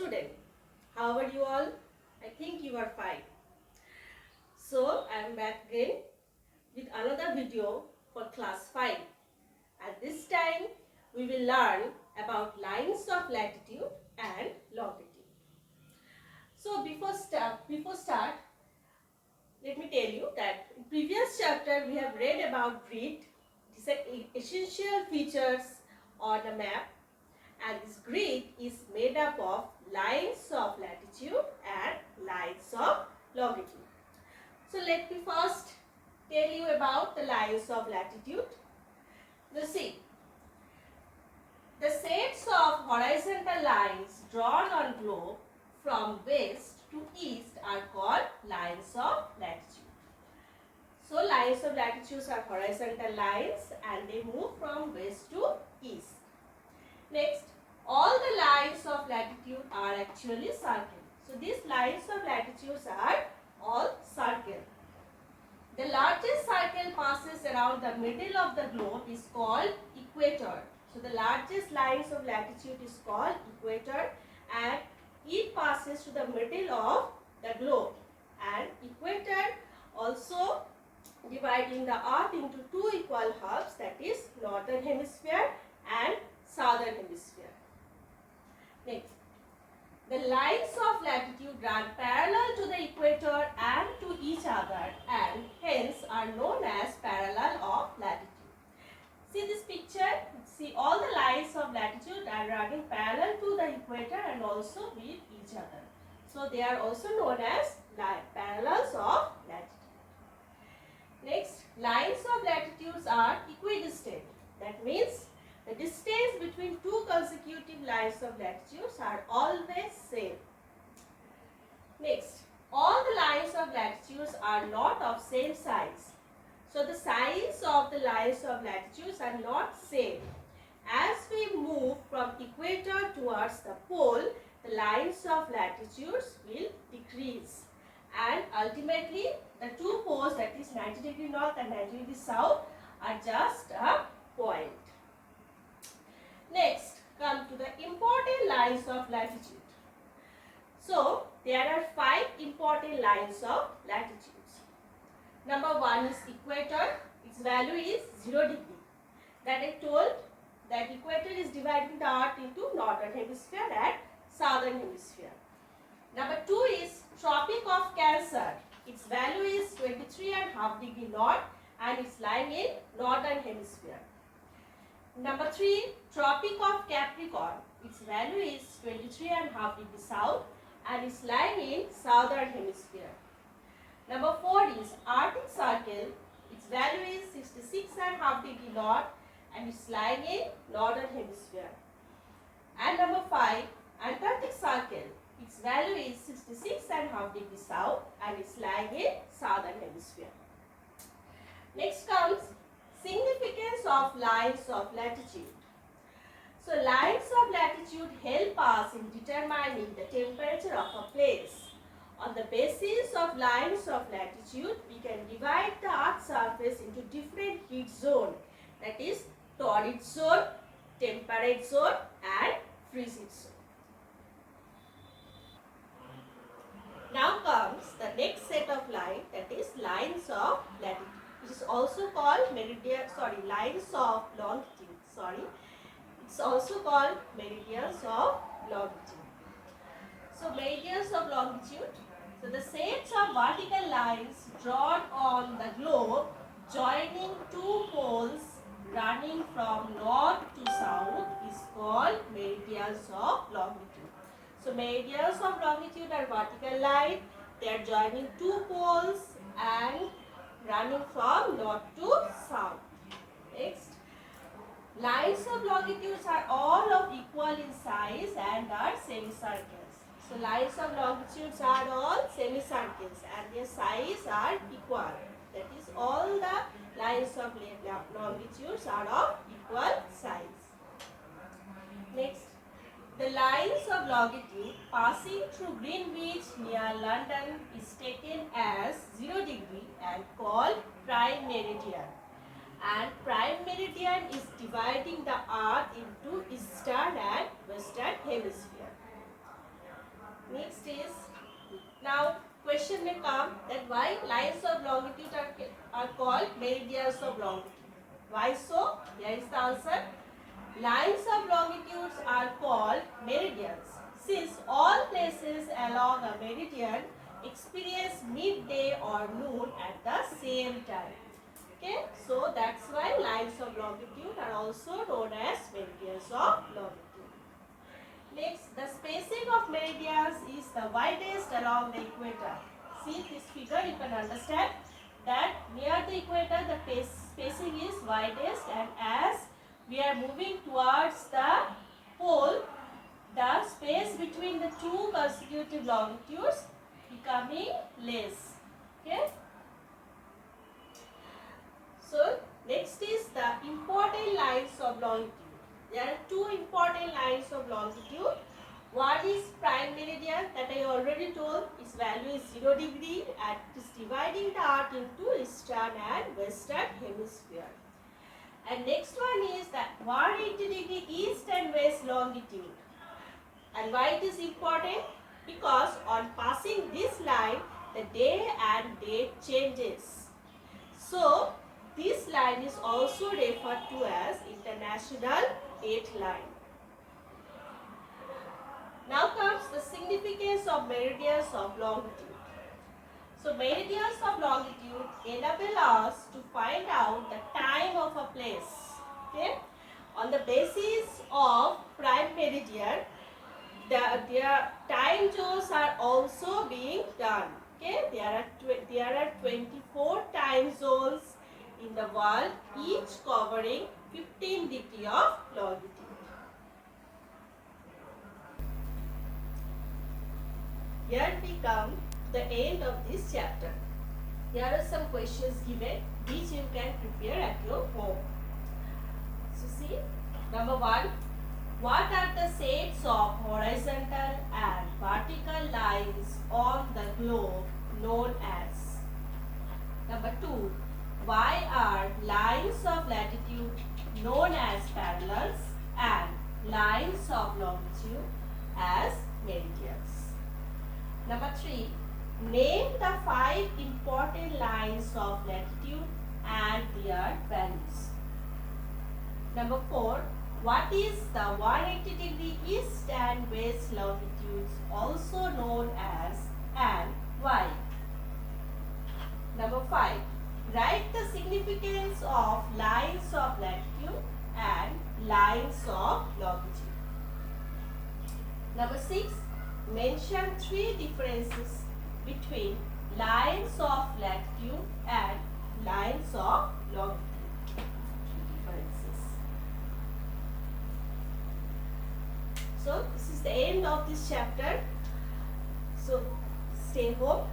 student, how are you all? I think you are fine. So I am back again with another video for class 5. At this time we will learn about lines of latitude and longitude. So before start, let me tell you that in previous chapter we have read about grid. These are essential features on a map, and this grid is made up of lines of latitude and lines of longitude. So let me first tell you about the lines of latitude. Now see, the sets of horizontal lines drawn on globe from west to east are called lines of latitude. So lines of latitude are horizontal lines and they move from west to east. Next, all the lines of latitude are actually circle. So these lines of latitudes are all circle. The largest circle passes around the middle of the globe is called equator. So the largest lines of latitude is called equator, and it passes to the middle of the globe. And equator also dividing the earth into two equal halves, that is northern hemisphere and southern hemisphere. Next, the lines of latitude run parallel to the equator and to each other and hence are known as parallel of latitude. See this picture? See, all the lines of latitude are running parallel to the equator and also with each other. So they are also known as parallels of latitude. Next, lines of latitudes are equidistant. That means the distance between two consecutive lines of latitudes are always same. Next, all the lines of latitudes are not of same size. So the size of the lines of latitudes are not same. As we move from equator towards the pole, the lines of latitudes will decrease. And ultimately, the two poles, that is 90 degree north and 90 degree south, are just a point. Next, come to the important lines of latitude. So, there are 5 important lines of latitudes. Number 1 is equator. Its value is 0 degree. That I told that equator is dividing the earth into northern hemisphere and southern hemisphere. Number 2 is Tropic of Cancer. Its value is 23.5 degree north and it's lying in northern hemisphere. Number 3, Tropic of Capricorn. Its value is 23.5 degree south and it's lying in southern hemisphere. Number 4 is Arctic Circle. Its value is 66.5 degree north and it's lying in northern hemisphere. And number 5, Antarctic Circle. Its value is 66.5 degree south and it's lying in southern hemisphere. Next comes significance of lines of latitude. So lines of latitude help us in determining the temperature of a place. On the basis of lines of latitude, we can divide the Earth's surface into different heat zones, that is torrid zone, temperate zone and freezing zone. Now comes the next set of lines, that is lines of latitude. It is also called lines of longitude. It's also called meridians of longitude. So meridians of longitude. So the sets of vertical lines drawn on the globe joining two poles running from north to south is called meridians of longitude. So meridians of longitude are vertical line. They are joining two poles and running from north to south. Next, lines of longitudes are all of equal in size and are semicircles. So lines of longitudes are all semicircles and their size are equal. That is, all the lines of longitudes are of equal size. Next, the lines of longitude passing through Greenwich near London is taken as 0 degree and called prime meridian. And prime meridian is dividing the earth into eastern and western hemisphere. Next is, now question may come that why lines of longitude are called meridians of longitude. Why so? Here is the answer. Lines of longitudes are called meridians since all places along a meridian experience midday or noon at the same time. Okay, so that's why lines of longitude are also known as meridians of longitude. Next, the spacing of meridians is the widest along the equator. See this figure, you can understand that near the equator the spacing is widest, and as we are moving towards the pole, the space between the two consecutive longitudes becoming less. Okay. So next is the important lines of longitude. There are two important lines of longitude. One is prime meridian that I already told, its value is 0 degree and it is dividing the earth into eastern and western hemisphere. And next one is that 180 degree east and west longitude. And why it is important? Because on passing this line, the day and date changes. So this line is also referred to as international date line. Now comes the significance of meridians of longitude. So meridians of longitude enable us to find out the time of a place. Okay? On the basis of prime meridian, their time zones are also being done. Okay? There are 24 time zones in the world, each covering 15 degrees of longitude. Here we come to the end of this chapter. Here are some questions given which you can prepare at your home. So see, number 1, what are the sets of horizontal and vertical lines on the globe known as? Number 2, why are lines of latitude known as parallels and lines of longitude as meridians? Number 3, name the 5 important lines of latitude and their values. Number 4, what is the 180 degree east and west longitudes also known as and why? Number 5, write the significance of lines of latitude and lines of longitude. Number 6, mention 3 differences between lines of latitude and lines of longitude. So this is the end of this chapter. So stay home.